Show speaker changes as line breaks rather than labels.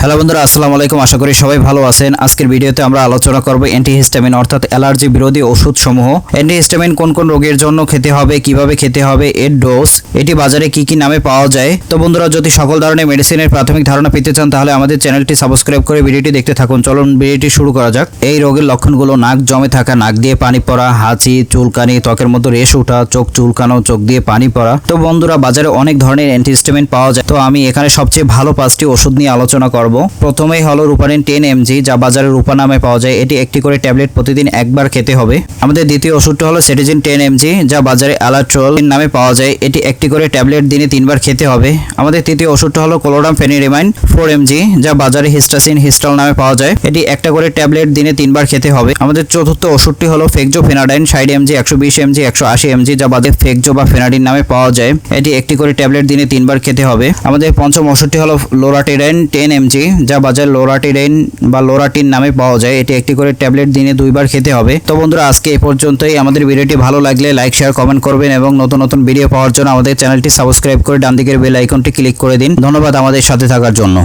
Hello বন্ধুরা, আসসালামু আলাইকুম। আশা করি সবাই ভালো আছেন। আজকের ভিডিওতে আমরা আলোচনা করব অ্যান্টিহিস্টামিন অর্থাৎ অ্যালার্জি বিরোধী ওষুধসমূহ। অ্যান্টিহিস্টামিন কোন কোন রোগের জন্য খেতে হবে, কিভাবে খেতে হবে, এর ডোজ, এটি বাজারে কি কি নামে পাওয়া যায়। তো বন্ধুরা, যদি সকল ধরনের মেডিসিনের প্রাথমিক ধারণা পেতে চান তাহলে আমাদের চ্যানেলটি সাবস্ক্রাইব করে ভিডিওটি দেখতে থাকুন। চলুন ভিডিওটি শুরু করা যাক। এই রোগের লক্ষণগুলো: নাক জমে থাকা, নাক দিয়ে পানি পড়া, হাঁচি, চুলকানি, ত্বকের মধ্যে রেশ ওঠা, চোখ চুলকানো, চোখ দিয়ে পানি পড়া। তো বন্ধুরা, বাজারে অনেক ধরনের অ্যান্টিহিস্টামিন পাওয়া যায়। তো আমি এখানে সবচেয়ে ভালো 5টি ওষুধ নিয়ে আলোচনা করব। প্রথমেই হলো রূপানিন 10 mg, যা বাজারে রূপা নামে পাওয়া যায়। এটি একটি করে ট্যাবলেট প্রতিদিন একবার খেতে হবে। আমাদের দ্বিতীয় ওষুধটি হলো সেটিজিন 10 mg, যা বাজারে alatrol নামে পাওয়া যায়। এটি একটি করে ট্যাবলেট দিনে 3বার খেতে হবে। আমাদের তৃতীয় ওষুধটি হলো কোলোডামফেনিরিমাইন 4 mg, যা বাজারে হিস্টাসিন হিস্টল নামে পাওয়া যায়। এটি একটা করে ট্যাবলেট দিনে 3বার খেতে হবে। আমাদের চতুর্থ ওষুধটি হলো ফেকজোফেনাডাইন 60 mg, 120 mg, 180 mg, যা বাজারে ফেকজো বা ফেনাডিন নামে পাওয়া যায়। এটি একটি করে ট্যাবলেট দিনে 3বার খেতে হবে। আমাদের পঞ্চম ওষুধটি হলো লোরাটিডাইন 10 mg, যা বাজারে লোরাটিডাইন বা লোরাটিন নামে পাওয়া যায়। এটি একটি করে ট্যাবলেট দিনে 2বার খেতে হবে। তো বন্ধুরা, আজকে এই পর্যন্তই। আমাদের ভিডিওটি ভালো লাগলে লাইক, শেয়ার, কমেন্ট করবেন এবং নতুন নতুন ভিডিও পাওয়ার জন্য আমাদের চ্যানেলটি সাবস্ক্রাইব করে ডান দিকের বেল আইকনটি ক্লিক করে দিন। ধন্যবাদ আমাদের সাথে থাকার জন্য।